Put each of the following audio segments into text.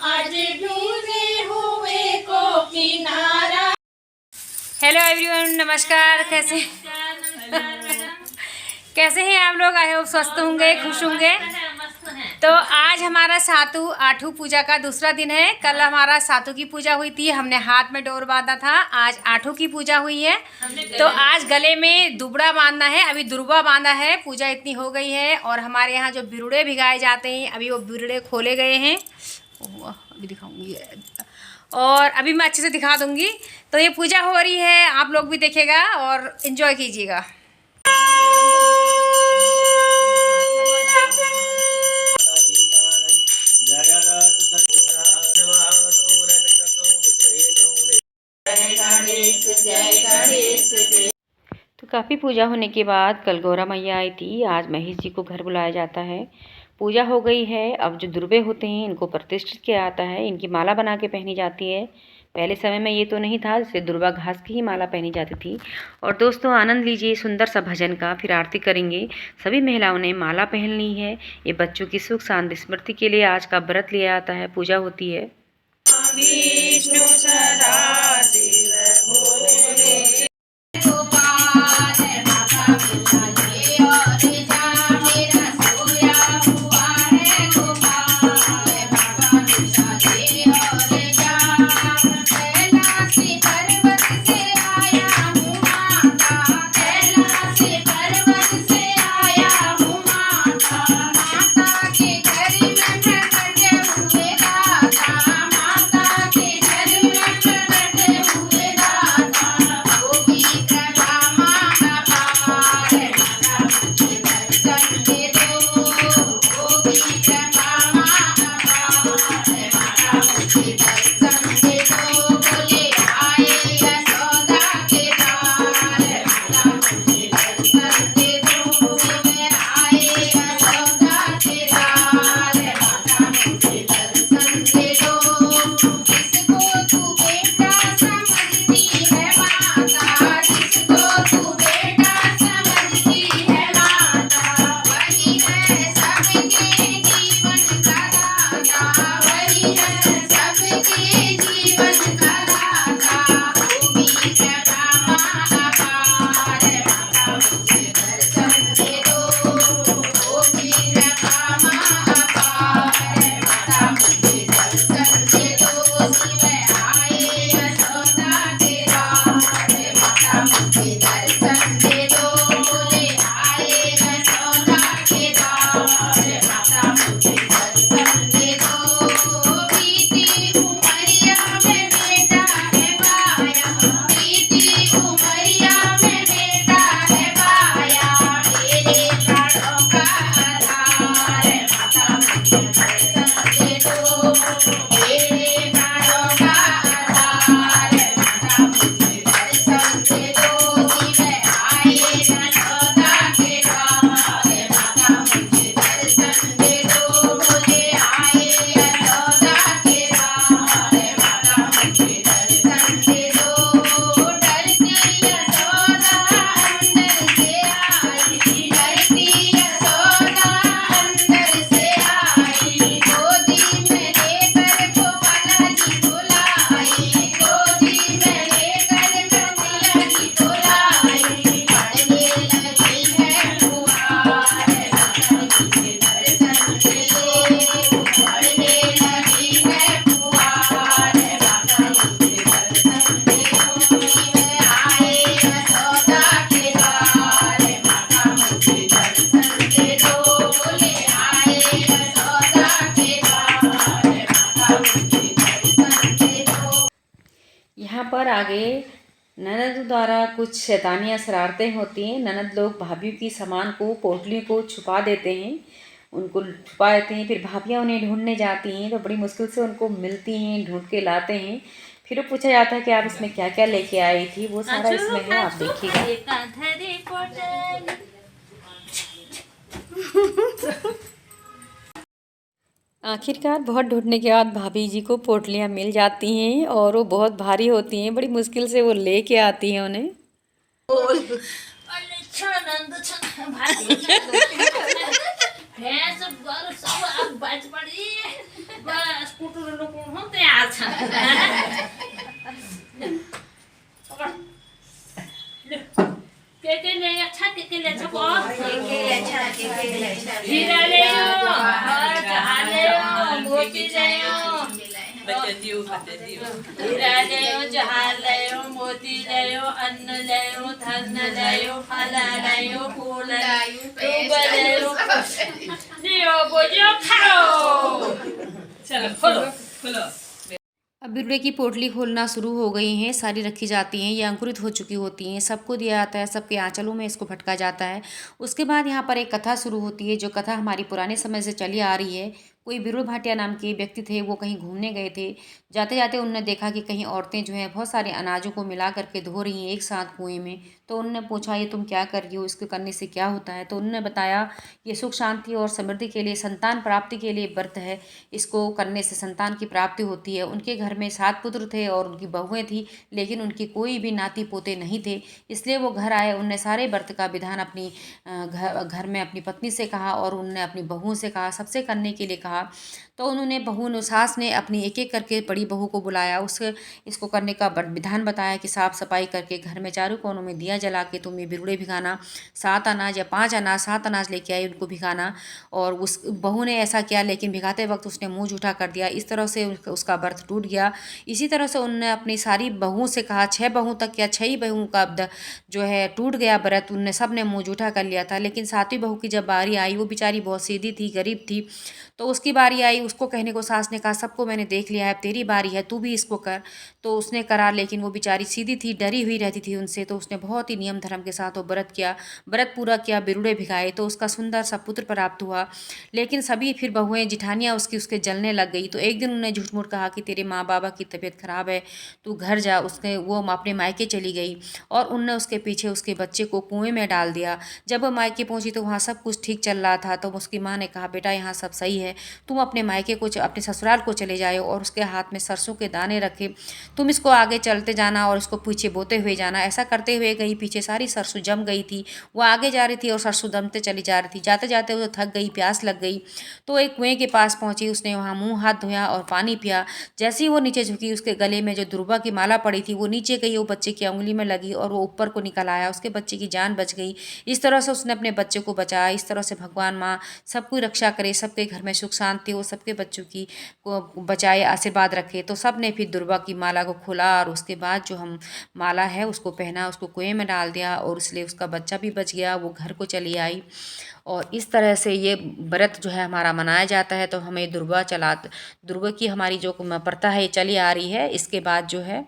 आज ढूंढे हुए को किनारा। हेलो एवरीवन, नमस्कार। कैसे हैं आप लोग? आई होप स्वस्थ होंगे, खुश होंगे। तो आज हमारा सातु आठू पूजा का दूसरा दिन है। कल हमारा सातु की पूजा हुई थी, हमने हाथ में डोर बांधा था। आज आठू की पूजा हुई है, तो आज गले में दुबड़ा बांधना है। अभी दुर्बा बांधा है, पूजा इतनी हो गई है। और हमारे यहाँ जो बिरुड़े भिगाए जाते हैं, अभी वो बिरुड़े खोले गए हैं। अभी दिखाऊंगी और अभी मैं अच्छे से दिखा दूंगी। तो ये पूजा हो रही है, आप लोग भी देखेगा और एंजॉय कीजिएगा। तो काफ़ी पूजा होने के बाद कल गौरा मैया आई थी। आज महेश जी को घर बुलाया जाता है। पूजा हो गई है। अब जो दुर्बे होते हैं इनको प्रतिष्ठित किया जाता है, इनकी माला बना के पहनी जाती है। पहले समय में ये तो नहीं था, जैसे दुर्बा घास की ही माला पहनी जाती थी। और दोस्तों आनंद लीजिए सुंदर सा भजन का, फिर आरती करेंगे। सभी महिलाओं ने माला पहन ली है। ये बच्चों की सुख शांति स्मृति के लिए आज का व्रत लिया जाता है, पूजा होती है। विष्णु यहाँ पर आगे ननद द्वारा कुछ शैतानियाँ शरारतें होती हैं। ननद लोग भाभियों की सामान को, पोटलियों को छुपा देते हैं, उनको छुपा देते हैं। फिर भाभियाँ उन्हें ढूंढने जाती हैं, तो बड़ी मुश्किल से उनको मिलती हैं, ढूंढ के लाते हैं। फिर वो पूछा जाता है कि आप इसमें क्या क्या लेके आई थी। वो सारा इसमें है, आप देखिएगा। आखिरकार बहुत ढूंढने के बाद भाभी जी को पोटलियाँ मिल जाती हैं और वो बहुत भारी होती हैं। बड़ी मुश्किल से वो लेके आती हैं उन्हें। हीरा ले और जहां ले मोती ले हीरा ले जहां ले मोती ले अन्न ले धन ले फल ले फूल ले लियो बोलियो खाओ। चलो खोलो खोलो। अब बिरड़े की पोटली खोलना शुरू हो गई हैं, सारी रखी जाती हैं, ये अंकुरित हो चुकी होती हैं, सबको दिया जाता है, सबके आंचलों में इसको फटका जाता है। उसके बाद यहाँ पर एक कथा शुरू होती है, जो कथा हमारी पुराने समय से चली आ रही है। कोई बिरुल भाटिया नाम के व्यक्ति थे, वो कहीं घूमने गए थे। जाते जाते उन्होंने देखा कि कहीं औरतें जो हैं बहुत सारे अनाजों को मिला करके धो रही हैं एक साथ कुएं में। तो उन्होंने पूछा, ये तुम क्या कर रही हो, इसको करने से क्या होता है? तो उन्होंने बताया, ये सुख शांति और समृद्धि के लिए, संतान प्राप्ति के लिए व्रत है, इसको करने से संतान की प्राप्ति होती है। उनके घर में 7 पुत्र थे और उनकी बहुएं थी, लेकिन उनकी कोई भी नाती पोते नहीं थे। इसलिए वो घर आए, उनने सारे व्रत का विधान अपनी घर में अपनी पत्नी से कहा और उनने अपनी बहुओं से कहा, सबसे करने के लिए कहा। तो उन्होंने बहू सास ने अपनी एक एक करके बड़ी बहू को बुलाया, इसको करने का विधान बताया कि साफ़ सफाई करके घर में चारों कोनों में दिया जला के तुम ये बिरुड़े भिगाना, 7 अनाज या 5 अनाज 7 अनाज लेके आई, उनको भिगाना। और उस बहू ने ऐसा किया, लेकिन भिगाते वक्त उसने मुंह झूठा कर दिया। इस तरह से उसका व्रत टूट गया। इसी तरह से उनने अपनी सारी बहुओं से कहा, 6 बहू तक या 6 ही बहुओं का जो है टूट गया व्रत, उनने सब ने मुँह झूठा कर लिया था। लेकिन 7वीं बहू की जब बारी आई, वो बेचारी बहुत सीधी थी, गरीब थी, तो उसकी बारी आई। उसको कहने को सास ने कहा, सबको मैंने देख लिया है, तेरी बारी है, तू भी इसको कर। तो उसने करा, लेकिन वो बेचारी सीधी थी, डरी हुई रहती थी उनसे। तो उसने बहुत ही नियम धर्म के साथ वो व्रत किया, व्रत पूरा किया, बिरुड़े भिगाए, तो उसका सुंदर सा पुत्र प्राप्त हुआ। लेकिन सभी फिर बहुएं जिठानियाँ उसके जलने लग गई। तो एक दिन उन्होंने झूठ मूठ कहा कि तेरे माँ बाबा की तबीयत खराब है, तू घर जा। वो अपने मायके चली गई और उनने उसके पीछे उसके बच्चे को कुएं में डाल दिया। जब वो मायके पहुंची तो वहाँ सब कुछ ठीक चल रहा था। तो उसकी माँ ने कहा, बेटा यहाँ सब सही है, तुम अपने मायके को, अपने ससुराल को चले जाओ। और उसके हाथ में सरसों के दाने रखे, तुम इसको आगे चलते जाना और इसको पीछे बोते हुए जाना। ऐसा करते हुए गई, पीछे सारी सरसों जम गई थी, वो आगे जा रही थी और सरसों दमते चली जा रही थी। जाते जाते वो थक गई, प्यास लग गई, तो एक कुएं के पास पहुंची। उसने वहाँ मुँह हाथ धोया और पानी पिया। जैसे ही वो नीचे झुकी, उसके गले में जो दुर्वा की माला पड़ी थी वो नीचे गई, वो बच्चे की उंगली में लगी और वो ऊपर को निकल आया। उसके बच्चे की जान बच गई। इस तरह से उसने अपने बच्चे को बचाया। इस तरह से भगवान माँ सबकी रक्षा करे, सबके घर में सुख शांति हो, सबके बच्चों की को बचाए, आशीर्वाद रखे। तो सब ने फिर दुर्वा की माला को खोला और उसके बाद जो हम माला है उसको पहना, उसको कुएं में डाल दिया और इसलिए उसका बच्चा भी बच गया, वो घर को चली आई। और इस तरह से ये व्रत जो है हमारा मनाया जाता है। तो हमें दुर्वा की हमारी जो प्रथा है ये चली आ रही है। इसके बाद जो है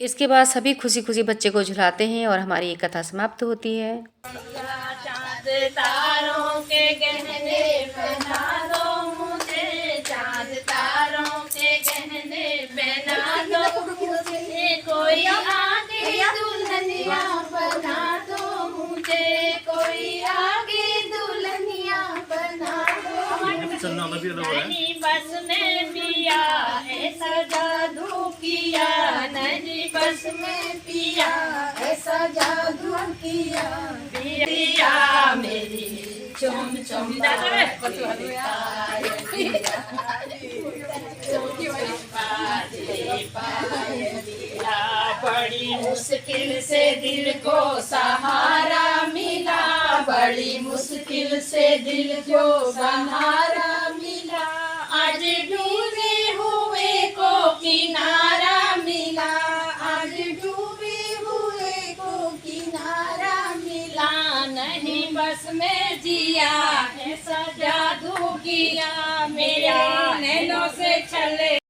इसके बाद सभी खुशी खुशी बच्चे को झुलाते हैं और हमारी ये कथा समाप्त होती है। चाँद तारों के गहने पहना दो मुझे, चाँद तारों के गहने पहना दो मुझे, कोई आगे दुल्हनिया बना दो मुझे, कोई आगे दुल्हनिया बना दो। नहीं बस में पिया ऐसा जादू किया, नहीं बस में पिया ऐसा जादू किया, पिया मेरी चुम चुम बड़ी मुश्किल से दिल को सहारा मिला, बड़ी मुश्किल से दिल को सहारा मिला। आज डूबे हुए को किनारा मिला, आज डूबे हुए को किनारा मिला। नहीं बस में जिया ऐसा जादू किया, मेरे नैनों से चले